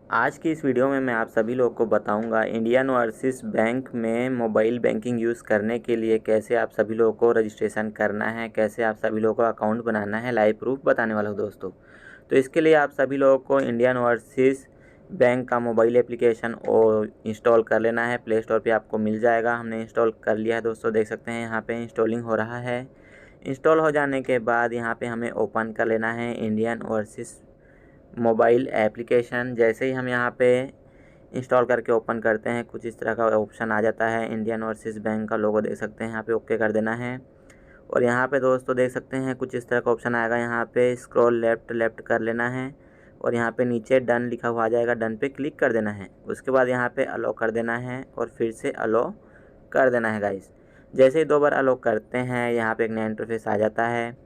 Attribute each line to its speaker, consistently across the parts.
Speaker 1: आज की इस वीडियो में मैं आप सभी लोगों को बताऊंगा इंडियन ओवरसीज़ बैंक में मोबाइल बैंकिंग यूज़ करने के लिए कैसे आप सभी लोगों को रजिस्ट्रेशन करना है, कैसे आप सभी लोगों को अकाउंट बनाना है। लाइव प्रूफ बताने वाला हूं दोस्तों। तो इसके लिए आप सभी लोगों को इंडियन ओवरसीज़ बैंक का मोबाइल एप्लीकेशन और इंस्टॉल कर लेना है। प्ले स्टोर पर आपको मिल जाएगा। हमने इंस्टॉल कर लिया है दोस्तों, देख सकते हैं यहाँ पर इंस्टॉलिंग हो रहा है। इंस्टॉल हो जाने के बाद यहाँ पर हमें ओपन कर लेना है इंडियन ओवरसीज़ मोबाइल एप्लीकेशन। जैसे ही हम यहाँ पे इंस्टॉल करके ओपन करते हैं, कुछ इस तरह का ऑप्शन आ जाता है। इंडियन ओवरसीज़ बैंक का लोगो देख सकते हैं, यहाँ पे ओके कर देना है। और यहाँ पे दोस्तों देख सकते हैं कुछ इस तरह का ऑप्शन आएगा। यहाँ पे स्क्रॉल लेफ़्ट कर लेना है और यहाँ पे नीचे डन लिखा हुआ आ जाएगा, डन पे क्लिक कर देना है। उसके बाद यहाँ पे अलो कर देना है और फिर से अलो कर देना है गाइस। जैसे ही 2 बार अलो करते हैं, यहाँ पे एक नया इंटरफेस आ जाता है।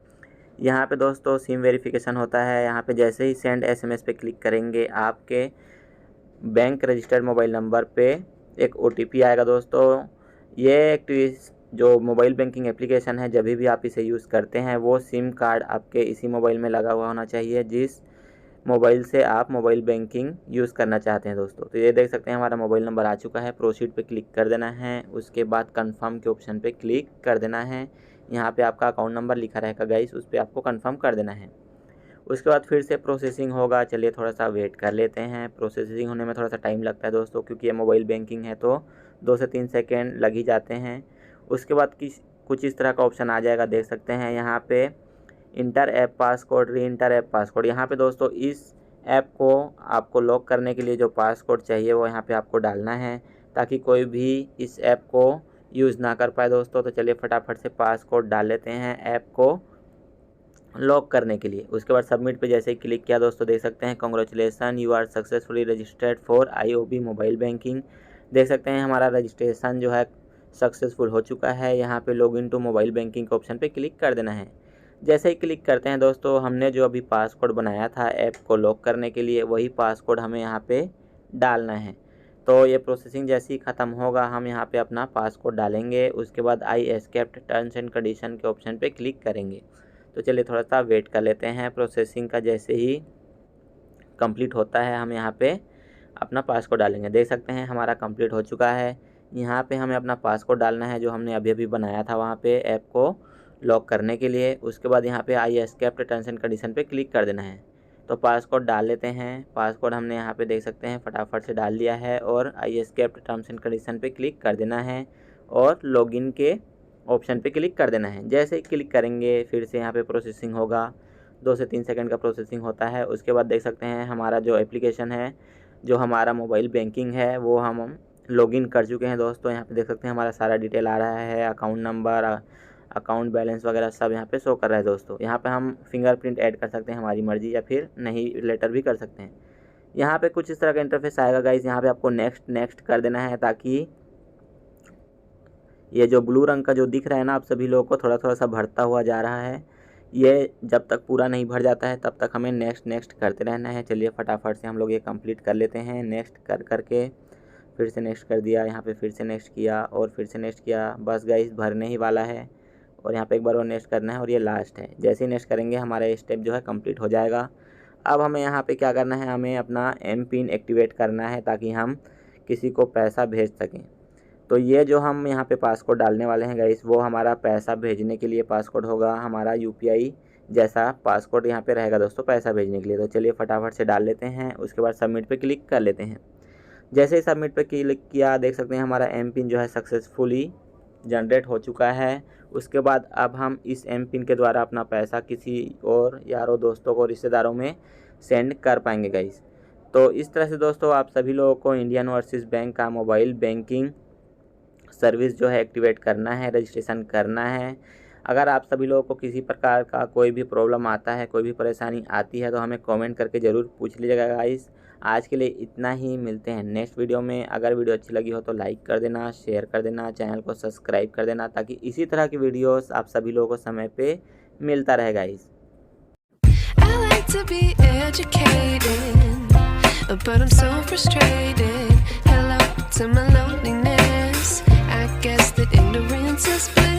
Speaker 1: यहाँ पे दोस्तों सिम वेरिफिकेशन होता है। यहाँ पे जैसे ही सेंड एसएमएस पे क्लिक करेंगे, आपके बैंक रजिस्टर्ड मोबाइल नंबर पे एक ओटीपी आएगा दोस्तों। ये जो मोबाइल बैंकिंग एप्लीकेशन है, जब भी आप इसे यूज़ करते हैं वो सिम कार्ड आपके इसी मोबाइल में लगा हुआ होना चाहिए जिस मोबाइल से आप मोबाइल बैंकिंग यूज़ करना चाहते हैं दोस्तों। तो ये देख सकते हैं हमारा मोबाइल नंबर आ चुका है। प्रोसीड पे क्लिक कर देना है। उसके बाद कंफर्म के ऑप्शन पे क्लिक कर देना है। यहाँ पे आपका अकाउंट नंबर लिखा रहेगा गाइस, उस पर आपको कंफर्म कर देना है। उसके बाद फिर से प्रोसेसिंग होगा। चलिए थोड़ा सा वेट कर लेते हैं। प्रोसेसिंग होने में थोड़ा सा टाइम लगता है दोस्तों, क्योंकि ये मोबाइल बैंकिंग है तो 2 से 3 सेकेंड लग ही जाते हैं। उसके बाद कुछ इस तरह का ऑप्शन आ जाएगा, देख सकते हैं यहाँ पे इंटर ऐप पासकोड, री इंटर ऐप पासकोड। यहाँ पे दोस्तों इस ऐप को आपको लॉक करने के लिए जो पासकोड चाहिए वो यहाँ पे आपको डालना है, ताकि कोई भी इस ऐप को यूज़ ना कर पाए दोस्तों। तो चलिए फटाफट से पासकोड डाल लेते हैं ऐप को लॉक करने के लिए। उसके बाद सबमिट पे जैसे ही क्लिक किया दोस्तों, देख सकते हैं congratulation you are successfully registered for IOB mobile banking. देख सकते हैं हमारा रजिस्ट्रेशन जो है सक्सेसफुल हो चुका है। यहाँ पे log in to mobile banking के ऑप्शन पे क्लिक कर देना है। जैसे ही क्लिक करते हैं दोस्तों, हमने जो अभी पासकोड बनाया था ऐप को लॉक करने के लिए, वही पासकोड हमें यहाँ पे डालना है। तो ये प्रोसेसिंग जैसे ही ख़त्म होगा, हम यहाँ पे अपना पासकोड डालेंगे। उसके बाद I accept terms and condition के ऑप्शन पे क्लिक करेंगे। तो चलिए थोड़ा सा वेट कर लेते हैं। प्रोसेसिंग का जैसे ही कंप्लीट होता है, हम यहाँ पे अपना पासकोड डालेंगे। देख सकते हैं हमारा कंप्लीट हो चुका है। यहाँ पे हमें अपना पासकोड डालना है जो हमने अभी अभी बनाया था वहाँ पे ऐप को लॉक करने के लिए। उसके बाद यहाँ पे I accept terms and condition पे क्लिक कर देना है। तो पासकोड डाल लेते हैं। पासकोड हमने यहाँ पे देख सकते हैं फटाफट से डाल लिया है और I accept terms and condition पे क्लिक कर देना है और लॉगिन के ऑप्शन पे क्लिक कर देना है। जैसे ही क्लिक करेंगे फिर से यहाँ पे प्रोसेसिंग होगा। 2 से 3 सेकंड का प्रोसेसिंग होता है। उसके बाद देख सकते हैं हमारा जो एप्लीकेशन है, जो हमारा मोबाइल बैंकिंग है, वो हम लॉगिन कर चुके हैं दोस्तों। यहाँ पे देख सकते हैं हमारा सारा डिटेल आ रहा है, अकाउंट नंबर, अकाउंट बैलेंस वगैरह सब यहाँ पे शो कर रहा है दोस्तों। यहाँ पे हम फिंगरप्रिंट ऐड कर सकते हैं हमारी मर्जी, या फिर नहीं लेटर भी कर सकते हैं। यहाँ पे कुछ इस तरह का इंटरफेस आएगा गाइस। यहाँ पे आपको नेक्स्ट कर देना है, ताकि ये जो ब्लू रंग का जो दिख रहा है ना आप सभी लोगों को, थोड़ा थोड़ा सा भरता हुआ जा रहा है। ये जब तक पूरा नहीं भर जाता है तब तक हमें नेक्स्ट करते रहना है। चलिए फटाफट से हम लोग ये कंप्लीट कर लेते हैं। नेक्स्ट करके फिर से नेक्स्ट कर दिया, यहाँ पे फिर से नेक्स्ट किया और फिर से नेक्स्ट किया। बस गाइस भरने ही वाला है और यहाँ पे एक बार और नेक्स्ट करना है और ये लास्ट है। जैसे ही नेक्स्ट करेंगे हमारा ये स्टेप जो है कंप्लीट हो जाएगा। अब हमें यहाँ पे क्या करना है, हमें अपना एम पिन एक्टिवेट करना है ताकि हम किसी को पैसा भेज सकें। तो ये जो हम यहाँ पे पासकोड डालने वाले हैं गाइस, वो हमारा पैसा भेजने के लिए पासकोड होगा। हमारा यूपीआई जैसा पासकोड यहाँ पे रहेगा दोस्तों पैसा भेजने के लिए। तो चलिए फटाफट से डाल लेते हैं। उसके बाद सबमिट पे क्लिक कर लेते हैं। जैसे ही सबमिट पे क्लिक किया, देख सकते हैं हमारा एम पिन जो है सक्सेसफुली जनरेट हो चुका है। उसके बाद अब हम इस एम पिन के द्वारा अपना पैसा किसी और यारों, दोस्तों को, रिश्तेदारों में सेंड कर पाएंगे गाइस। तो इस तरह से दोस्तों आप सभी लोगों को इंडियन ओवरसीज़ बैंक का मोबाइल बैंकिंग सर्विस जो है एक्टिवेट करना है, रजिस्ट्रेशन करना है। अगर आप सभी लोगों को किसी प्रकार का कोई भी प्रॉब्लम आता है, कोई भी परेशानी आती है, तो हमें कमेंट करके ज़रूर पूछ लीजिएगा गाइस। आज के लिए इतना ही, मिलते हैं नेक्स्ट वीडियो में। अगर वीडियो अच्छी लगी हो तो लाइक कर देना, शेयर कर देना, चैनल को सब्सक्राइब कर देना, ताकि इसी तरह की वीडियोस आप सभी लोगों को समय पे मिलता रहे guys. I like to be educated, but I'm so frustrated. Hello to my loneliness. I guess that ignorance is bliss.